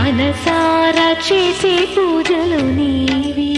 మనసారా చేసే పూజలు నీవి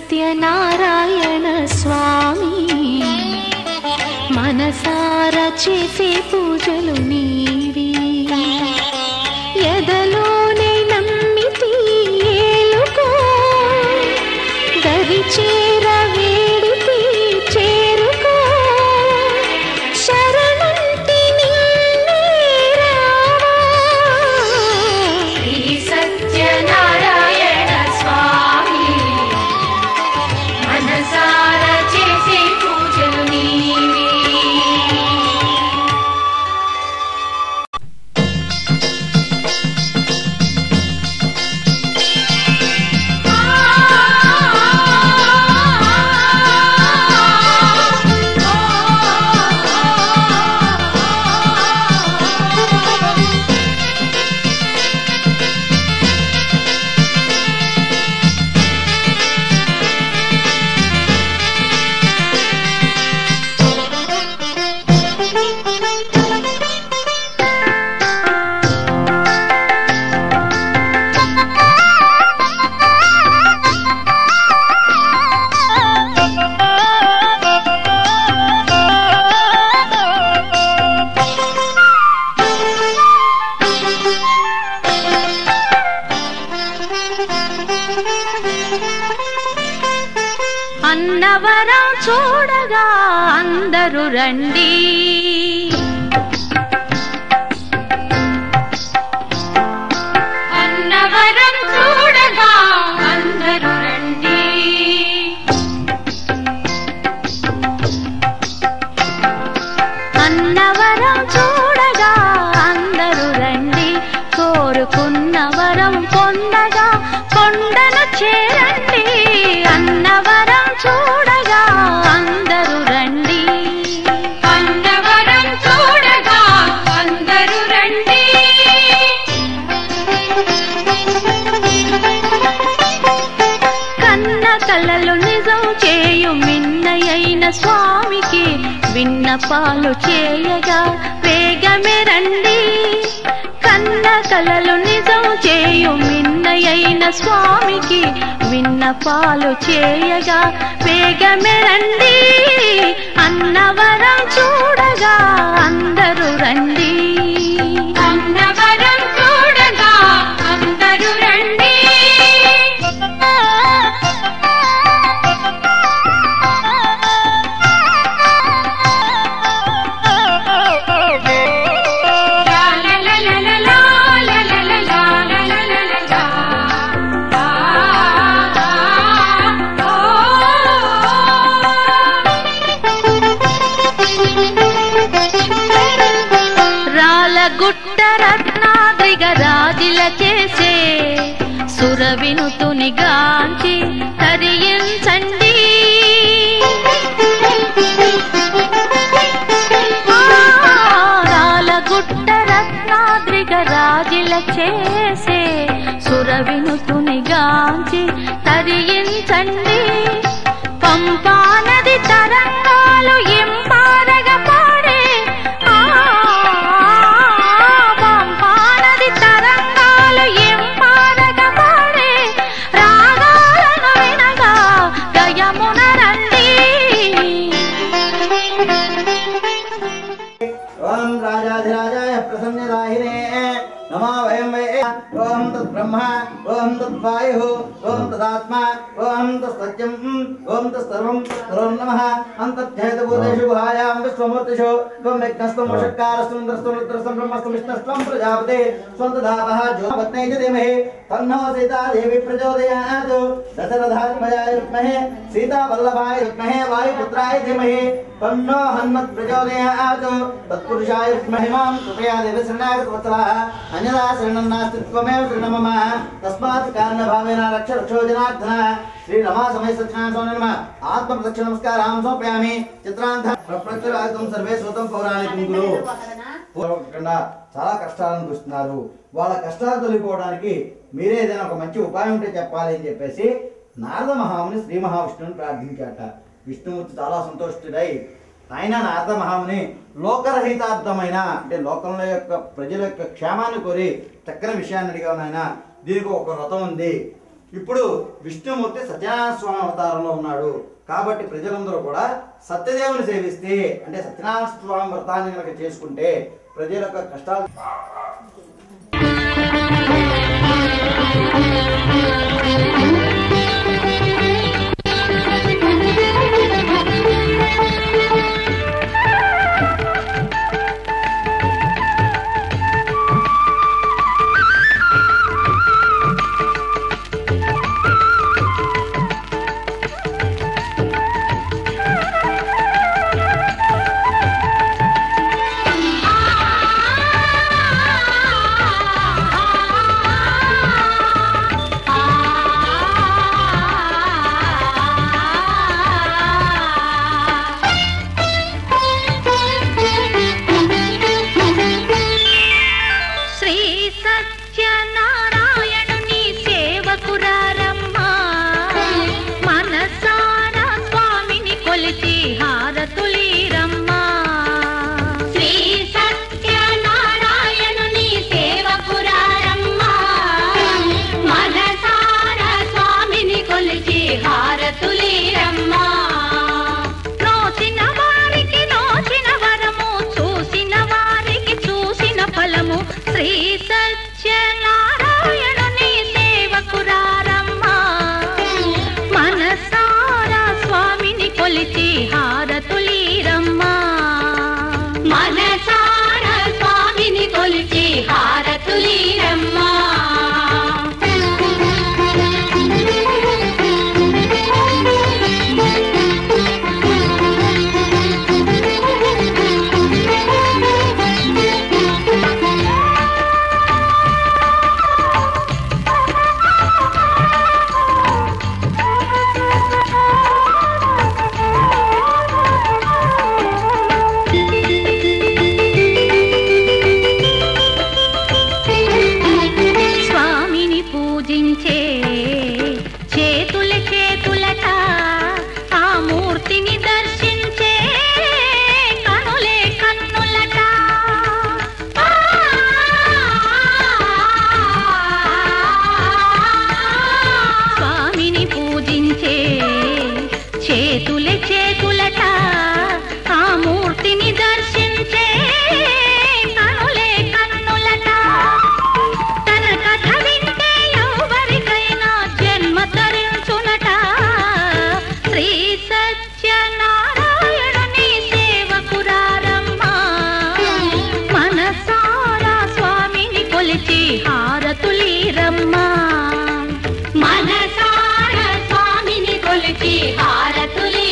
సత్యనారాయణ స్వామి మనసారా చేసే పూజలు నీవి ఎదలోనే నమ్మితి ఏలుకో దరి చేర వేడితి చేరుకో శరణంటి నిన్నే రావా శ్రీ సత్యనారాయణ స్వామి మనసారా చేసే పూజలు నీవి అన్నవరం చూడగా అందరూ రండి అన్నవరం చూడగా అందరూ రండి అన్నవరం చూడగా అందరూ రండి కోరుకున్న వరం పొందగా కొండను చేరండి అన్నవరం చూడగా అందరూ రండి అన్నవరం చూడగా అందరూ రండి కన్న కలలు నిజం చేయు మిన్నయైన స్వామికి విన్నపాలు చేయగా వేగమే రండి కన్న కలలు నిజం చేయు మిన్నయైన స్వామికి విన్నపాలు చేయగా వేగమే రండి అన్నవరం చూడగా అందరూ రండి అన్నవరం చూడగా అందరూ రండి గుట్ట రత్నాద్రిగా రాజిల చేసే సురవినుతుని గాంచి తరించండి రండి పంపా నది తరంగాలు ఎంపారగా పాడే పంపా నది తరంగాలు ఎంపారగా పాడే రాగాలను వినగా గయమున రండి. ఓం రాజాధిరాజాయ ప్రసన్నదాహినే నమో వయం వై ఓం తద్బ్రహ్మ ఓం తద్వాయు ఓం తదాత్మ ఓం తత్సత్యం ఓం తత్సర్వం సర్వం నమః అంతర్జయతభూతేషు గుహాయాం విశ్వమూర్తిషు త్వం విఘ్నస్త్వం వషట్కారస్త్వం ఇంద్రస్త్వం రుద్రస్త్వం బ్రహ్మస్త్వం విష్ణుస్త్వం ప్రజాపతే స్వంతధావః జ్యోతిపత్నై చ ధీమహి తన్నో సీతాదేవి ప్రచోదయాత్ దశరథాత్మజాయ విద్మహే సీతావల్లభాయ విద్మహే వాయుపుత్రాయ ధీమహి తన్నో హనుమత్ ప్రచోదయాత్ తత్పురుషాయ విద్మహే మాం కృపయా దేవి శరణాగత వత్సలః అన్యదా శరణం నాస్తి త్వమేవ శరణం మమ తస్మాత్ కారణభావేన రక్ష రక్షో జనార్దన. శ్రీ రమా సమయ సత్యనారాయణ నమః. ఆత్మ ప్రదక్షిణ నమస్కారం సమర్పయామి. చిత్రాంత ప్రత్యరాగం సర్వే సూతం పౌరాణికం గురు. చాలా కష్టాలను చూస్తున్నారు. వాళ్ళ కష్టాలు తొలగిపోవడానికి మీరే ఏదైనా ఒక మంచి ఉపాయం ఉంటే చెప్పాలి అని చెప్పేసి నారద మహాముని శ్రీ మహావిష్ణువుని ప్రార్థించాట. విష్ణుమూర్తి చాలా సంతోషుడై ఆయన నారద మహాముని లోకరహితార్థమైన అంటే లోకంలో యొక్క ప్రజల యొక్క క్షేమాన్ని కోరి చక్కని విషయాన్ని అడిగాను. ఆయన దీనికి ఒక వ్రతం ఉంది. ఇప్పుడు విష్ణుమూర్తి సత్యనారాయణ స్వామి అవతారంలో ఉన్నాడు కాబట్టి ప్రజలందరూ కూడా సత్యదేవుని సేవిస్తే అంటే సత్యనారాయణ స్వామి వ్రతాన్ని కనుక చేసుకుంటే ప్రజల యొక్క కష్టాలు మనసార స్వామిని కొలిచి హారతులి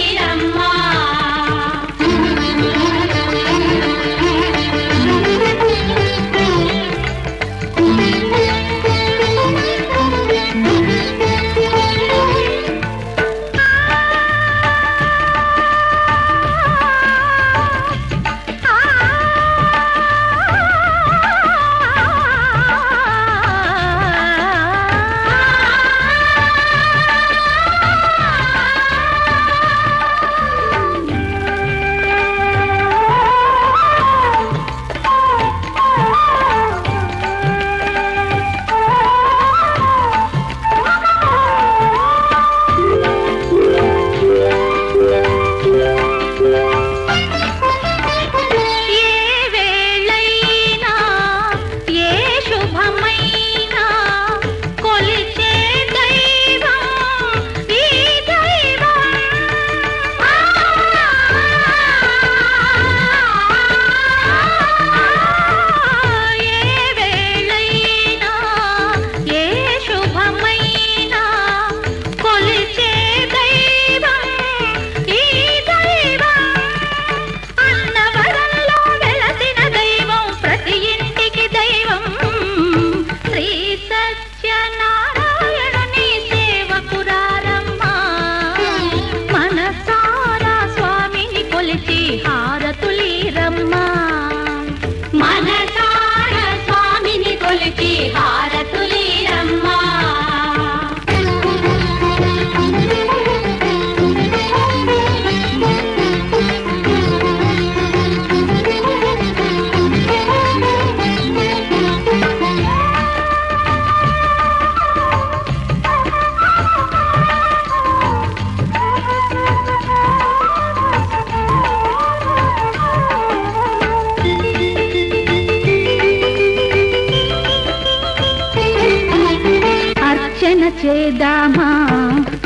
చేదామా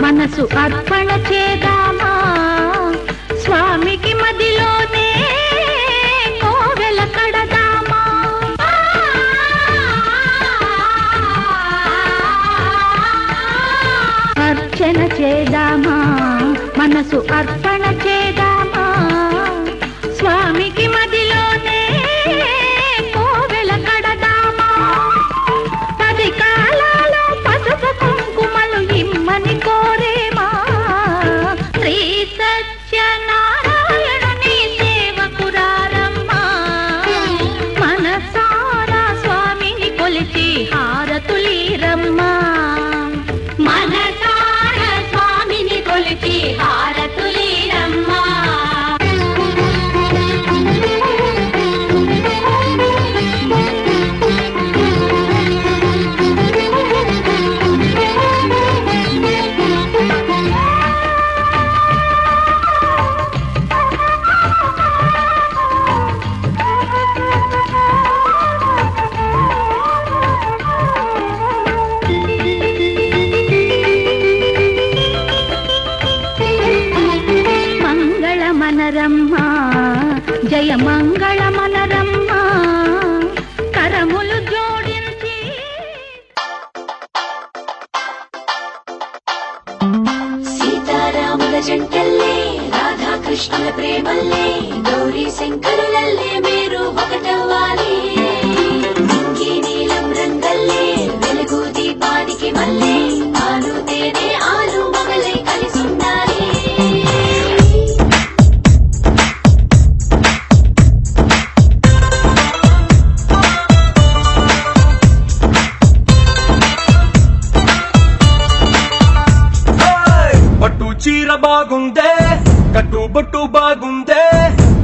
మనసు అర్పణ చేదామా స్వామికి మదిలోనే కోవెల కడదామా అర్చన చేదామా మనసు అర్పణ చేదామా స్వామికి మదిలోనే కోవెల కడదామా 10 కాలాలో పసుపు కుంకుమలు ఇమ్మని కోరేమా శ్రీ సత్యనారాయణుని సేవకురారమ్మా మనసారా స్వామిని కొలిచి హారతులీరమ్మా మనసారా స్వామిని కొలిచి హారతులీరమ్మా మనరమ్మా జయ మంగళ మనరమ్మా కరములు జోడించి సీతారాముల జంటల్లే రాధాకృష్ణుల ప్రేమల్లే గౌరీ శంకరులల్లే మీరు ఒకటవ్వాలి ఇంకి నీలం రంగల్లే వెలుగు దీపానికి మల్లే ఆలు తేనే ఆలు మగలై కలిసి ఉండాలి చీర బాగుందే కట్టుబొట్టు బాగుందే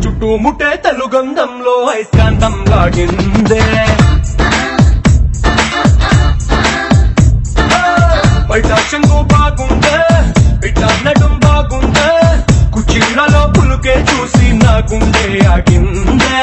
చుట్టుముట్టే తెలుగంధంలో అయస్కాంతం లాగిందే బయట శంగు బాగుందే బిడ్డ నడుం బాగుందే కుచీరలో పులుకే చూసి నా గుండె ఆగిందే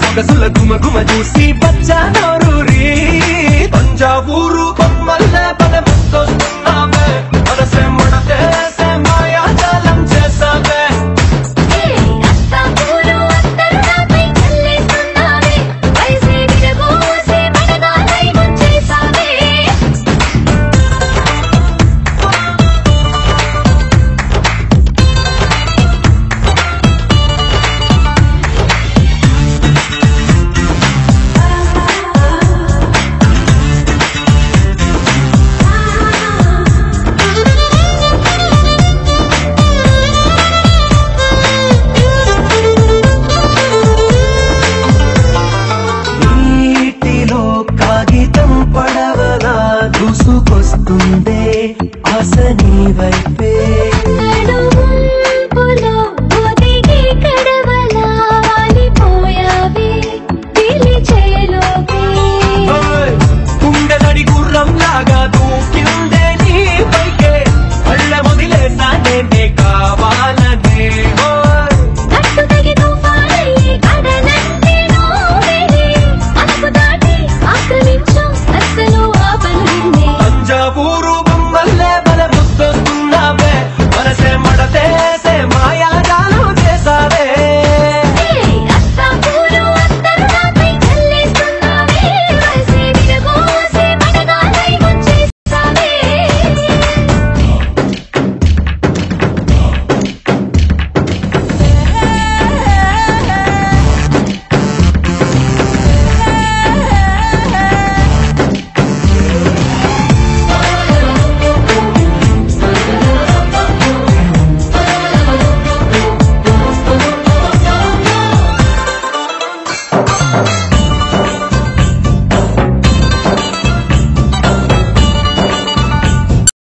సొగసుల గుమగుమ చూసి బచ్చానూరి తంజావూరు బొమ్మల్లే పని ముద్దొస్తున్నావే మనసే ముడతేసే మాయాజాలం చేసావే పడవలా దూసుకొస్తుందే ఆశ నీ వైపే